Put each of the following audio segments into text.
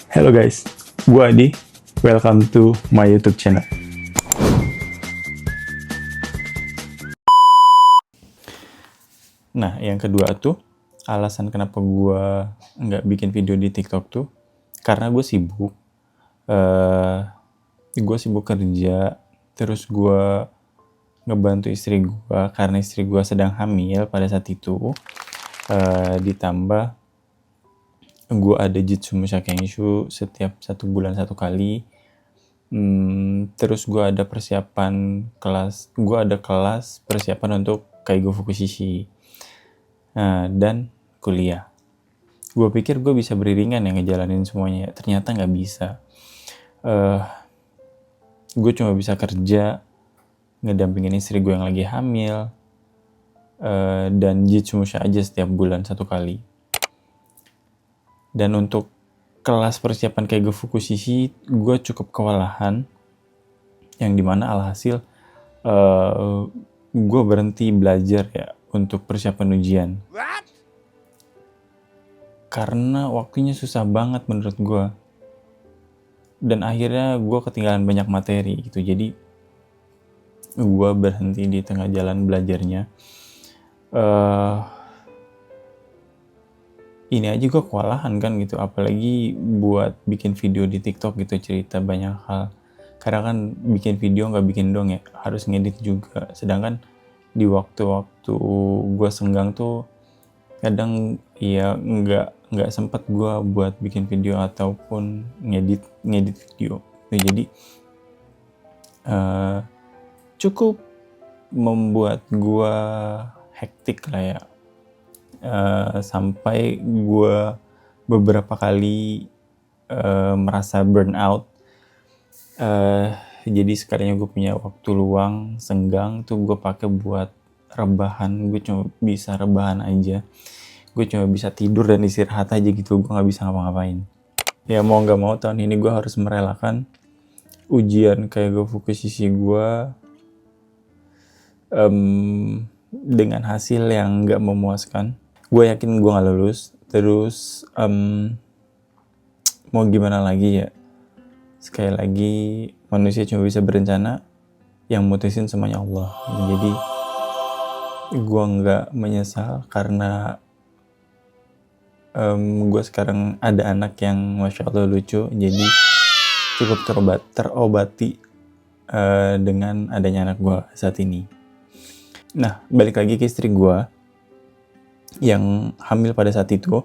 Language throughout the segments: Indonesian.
Hello guys, gua Adi. Welcome to my YouTube channel. Nah, yang kedua tuh, alasan kenapa gua nggak bikin video di TikTok tuh, karena gue sibuk. Gue sibuk kerja, terus gue ngebantu istri gue, karena istri gue sedang hamil pada saat itu. Ditambah gue ada Jitsu Musha Kenshu setiap 1 bulan 1 kali. Terus gue ada kelas persiapan untuk Kaigo Fukushishi. Dan kuliah. Gue pikir gue bisa beriringan ya ngejalanin semuanya, ternyata nggak bisa. Gue cuma bisa kerja, ngedampingin istri gue yang lagi hamil, dan Jitsu Musha aja setiap bulan 1 kali. Dan untuk kelas persiapan Kaigo Fukushishi, gue cukup kewalahan, yang dimana alhasil gue berhenti belajar ya untuk persiapan ujian. Karena waktunya susah banget menurut gue. Dan akhirnya gue ketinggalan banyak materi gitu. Jadi gue berhenti di tengah jalan belajarnya. Ini aja gue kewalahan kan gitu. Apalagi buat bikin video di TikTok gitu, cerita banyak hal. Karena kan bikin video gak bikin dong ya, harus ngedit juga. Sedangkan di waktu-waktu gue senggang tuh kadang ya nggak sempet gue buat bikin video ataupun ngedit video. Nah, jadi cukup membuat gue hektik lah ya, sampai gue beberapa kali merasa burnout. Jadi sekalinya gue punya waktu luang senggang tuh gue pakai buat rebahan. Gue cuma bisa rebahan aja, gue cuma bisa tidur dan istirahat aja gitu. Gue nggak bisa ngapa-ngapain. Ya mau nggak mau tahun ini gue harus merelakan ujian Kaigo Fukushishi gue dengan hasil yang nggak memuaskan. Gue yakin gue nggak lulus. Terus mau gimana lagi ya, sekali lagi manusia cuma bisa berencana, yang mutusin semuanya Allah. Jadi gue nggak menyesal karena gue sekarang ada anak yang masya Allah lucu. Jadi cukup terobati dengan adanya anak gue saat ini. Nah, balik lagi ke istri gue yang hamil pada saat itu.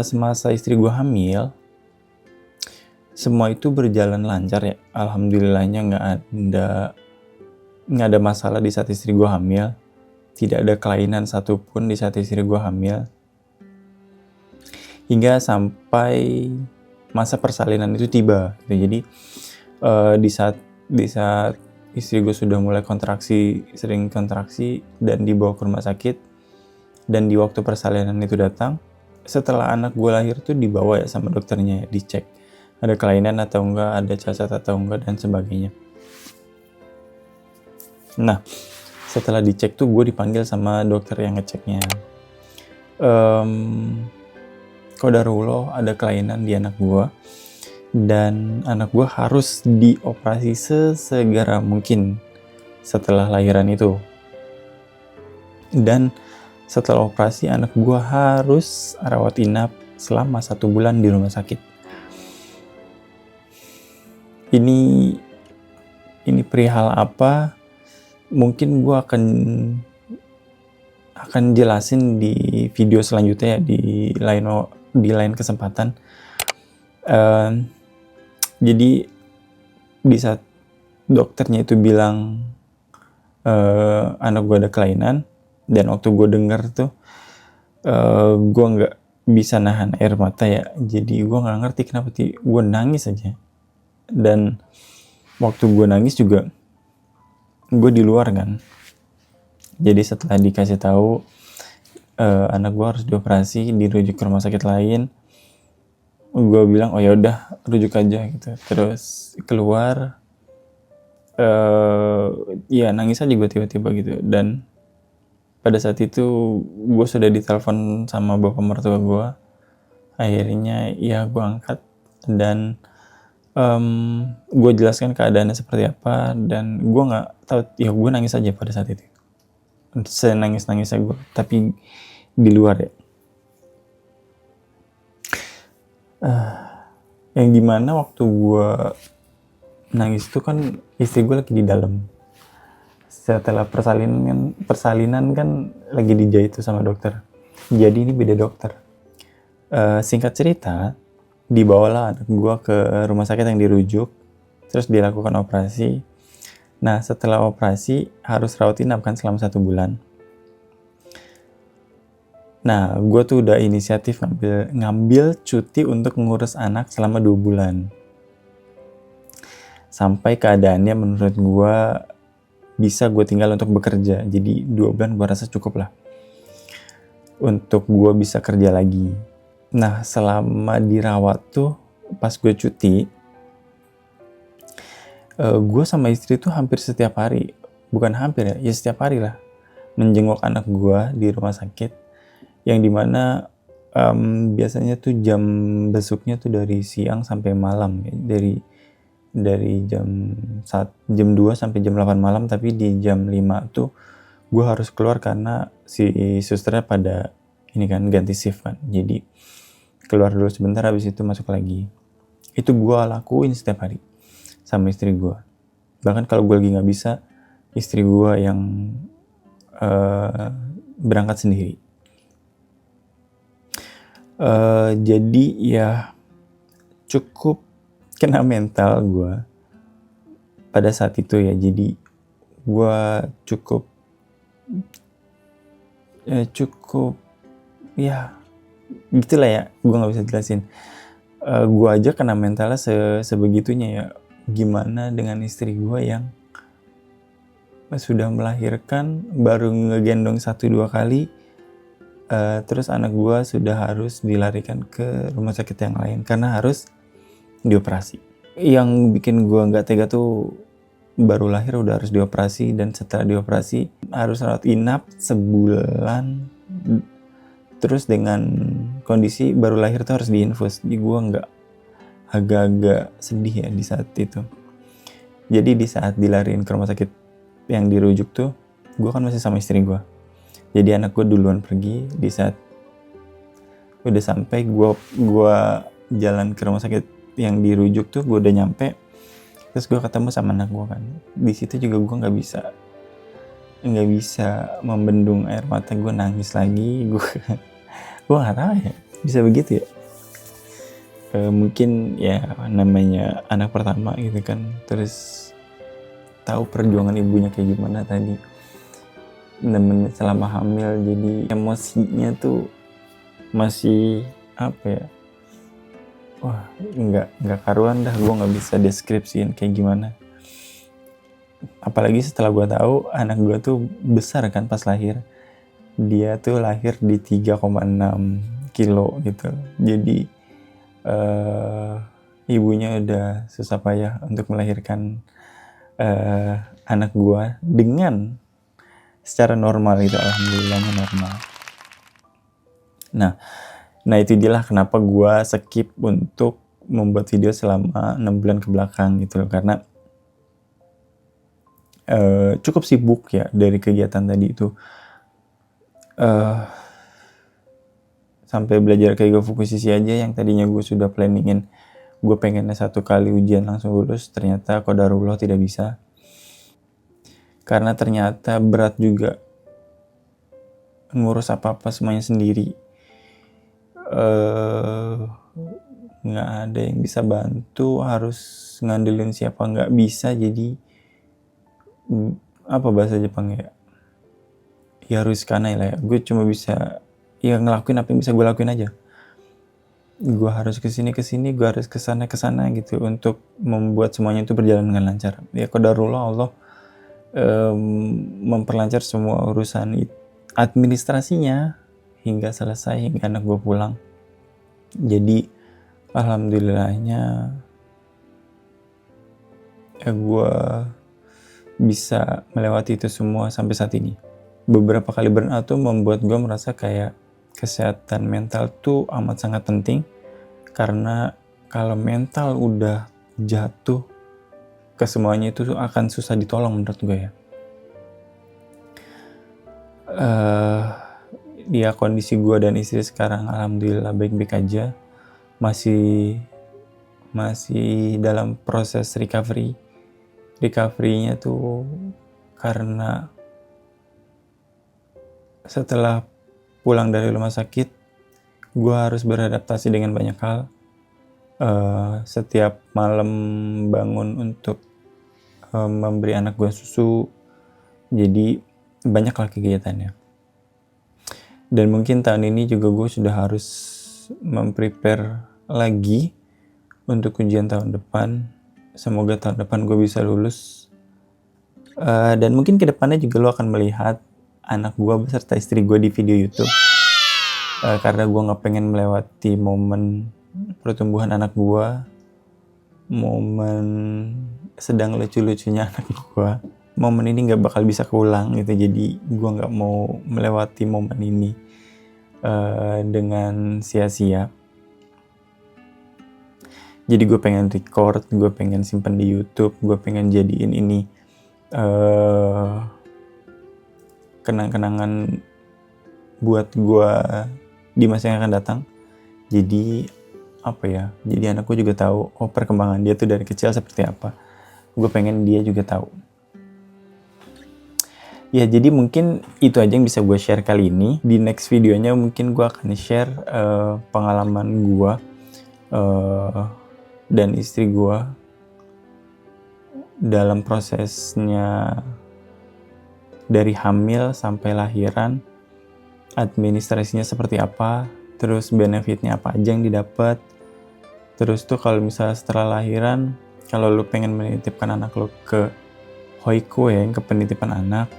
Semasa istri gue hamil, semua itu berjalan lancar ya. Alhamdulillahnya nggak ada masalah di saat istri gue hamil. Tidak ada kelainan satupun di saat istri gue hamil. Hingga sampai masa persalinan itu tiba. Jadi di saat istri gue sudah mulai sering kontraksi dan dibawa ke rumah sakit, dan di waktu persalinan itu datang, setelah anak gue lahir tuh dibawa ya sama dokternya, dicek ada kelainan atau enggak, ada cacat atau enggak, dan sebagainya. Nah, setelah dicek tuh gue dipanggil sama dokter yang ngeceknya. Qadarullah ada kelainan di anak gue, dan anak gue harus dioperasi sesegera mungkin setelah lahiran itu. Dan setelah operasi anak gue harus rawat inap selama 1 bulan di rumah sakit. Ini perihal apa? Mungkin gue akan jelasin di video selanjutnya ya, di lain kesempatan. Jadi di saat dokternya itu bilang anak gue ada kelainan, dan waktu gue denger tuh gue nggak bisa nahan air mata ya. Jadi gue nggak ngerti kenapa gue nangis aja. Dan waktu gue nangis juga gue di luar kan. Jadi setelah dikasih tahu anak gue harus dioperasi, dirujuk ke rumah sakit lain, gue bilang oh ya udah rujuk aja gitu. Terus keluar, ya nangis aja gue tiba-tiba gitu. Dan pada saat itu gue sudah ditelepon sama bapak mertua gue. Akhirnya ya gue angkat dan gue jelaskan keadaannya seperti apa, dan gue nggak tahu ya, gue nangis aja pada saat itu, senangis-nangisnya gue, tapi di luar ya. Yang dimana waktu gue nangis itu kan istri gue lagi di dalam. Setelah persalinan kan lagi dijahit tuh sama dokter. Jadi ini beda dokter. Singkat cerita, dibawalah anak gue ke rumah sakit yang dirujuk, terus dilakukan operasi. Nah setelah operasi harus rawat inap kan selama 1 bulan. Nah gue tuh udah inisiatif ngambil cuti untuk ngurus anak selama 2 bulan. Sampai keadaannya menurut gue bisa gue tinggal untuk bekerja. Jadi 2 bulan gue rasa cukup lah untuk gue bisa kerja lagi. Nah selama dirawat tuh, pas gue cuti, gue sama istri tuh hampir setiap hari, bukan hampir ya setiap hari lah, menjenguk anak gue di rumah sakit, yang dimana biasanya tuh jam besuknya tuh dari siang sampai malam ya. Dari jam 2 sampai jam 8 malam, tapi di jam 5 tuh gue harus keluar karena si susternya pada ini kan ganti shift kan, jadi keluar dulu sebentar, habis itu masuk lagi. Itu gue lakuin setiap hari sama istri gue. Bahkan kalau gue lagi nggak bisa, istri gue yang berangkat sendiri. Jadi ya cukup kena mental gue pada saat itu ya. Jadi gue cukup ya gitulah ya, gue nggak bisa jelasin. Gue aja kena mentalnya sebegitunya ya. Gimana dengan istri gue yang sudah melahirkan, baru ngegendong 1-2 kali, terus anak gue sudah harus dilarikan ke rumah sakit yang lain karena harus dioperasi. Yang bikin gue nggak tega tuh, baru lahir udah harus dioperasi, dan setelah dioperasi harus rawat inap sebulan, terus dengan kondisi baru lahir tuh harus diinfus. Jadi gue agak-agak sedih ya di saat itu. Jadi di saat dilariin ke rumah sakit yang dirujuk tuh, gue kan masih sama istri gue. Jadi anak gue duluan pergi. Di saat udah sampai, gue jalan ke rumah sakit yang dirujuk tuh, gue udah nyampe, terus gue ketemu sama anak gue kan. Di situ juga gue nggak bisa membendung air mata, gue nangis lagi. Gue nggak tahu ya bisa begitu ya. Mungkin ya namanya anak pertama gitu kan, terus tahu perjuangan ibunya kayak gimana tadi selama hamil. Jadi emosinya tuh masih apa ya, wah nggak karuan dah. Gue nggak bisa deskripsiin kayak gimana. Apalagi setelah gue tahu anak gue tuh besar kan pas lahir. Dia tuh lahir di 3,6 kilo gitu. Jadi ibunya udah susah payah untuk melahirkan anak gue dengan secara normal gitu. Alhamdulillahnya normal. Nah itu dia kenapa gue skip untuk membuat video selama 6 bulan ke belakang gitu loh. Karena cukup sibuk ya dari kegiatan tadi itu. Sampai belajar kayak Fukusisi aja, yang tadinya gue sudah planningin gue pengennya 1 kali ujian langsung lulus, ternyata qadarullah tidak bisa. Karena ternyata berat juga ngurus apa-apa semuanya sendiri. Nggak ada yang bisa bantu, harus ngandelin siapa nggak bisa. Jadi apa bahasa Jepang ya, harus kanai lah ya. Gue cuma bisa ya ngelakuin apa yang bisa gue lakuin aja. Gue harus kesini, gue harus kesana gitu untuk membuat semuanya itu berjalan dengan lancar. Ya qadarullah, Allah memperlancar semua urusan administrasinya hingga selesai, hingga anak gue pulang. Jadi alhamdulillahnya gue bisa melewati itu semua sampai saat ini. Beberapa kali burnout tuh membuat gue merasa kayak kesehatan mental tuh amat sangat penting, karena kalau mental udah jatuh ke semuanya itu akan susah ditolong menurut gue ya. Ya kondisi gue dan istri sekarang alhamdulillah baik-baik aja, masih dalam proses recovery-nya tuh, karena setelah pulang dari rumah sakit gue harus beradaptasi dengan banyak hal. Setiap malam bangun untuk memberi anak gue susu, jadi banyaklah kegiatannya. Dan mungkin tahun ini juga gue sudah harus memprepare lagi untuk ujian tahun depan. Semoga tahun depan gue bisa lulus. Dan mungkin kedepannya juga lo akan melihat anak gue beserta istri gue di video YouTube. Karena gue gak pengen melewati momen pertumbuhan anak gue, momen sedang lucu-lucunya anak gue. Momen ini gak bakal bisa keulang gitu, jadi gue gak mau melewati momen ini dengan sia-sia. Jadi gue pengen record, gue pengen simpen di YouTube, gue pengen jadiin ini kenang-kenangan buat gue di masa yang akan datang. Jadi jadi anakku juga tahu perkembangan dia tuh dari kecil seperti apa. Gue pengen dia juga tahu. Ya, jadi mungkin itu aja yang bisa gue share kali ini. Di next videonya mungkin gue akan share pengalaman gue dan istri gue dalam prosesnya dari hamil sampai lahiran, administrasinya seperti apa, terus benefitnya apa aja yang didapat. Terus tuh kalau misalnya setelah lahiran, kalau lu pengen menitipkan anak lu ke Hoiko ke penitipan anak,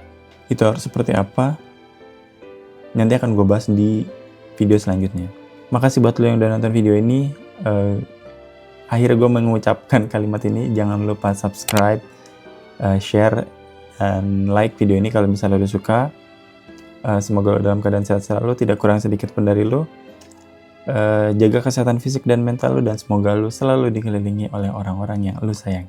itu harus seperti apa, nanti akan gue bahas di video selanjutnya. Makasih buat lo yang udah nonton video ini. Akhirnya gue mengucapkan kalimat ini, jangan lupa subscribe, share, dan like video ini kalau misalnya lo suka. Semoga lo dalam keadaan sehat selalu, tidak kurang sedikit pun dari lo. Jaga kesehatan fisik dan mental lo, dan semoga lo selalu dikelilingi oleh orang-orang yang lo sayangi.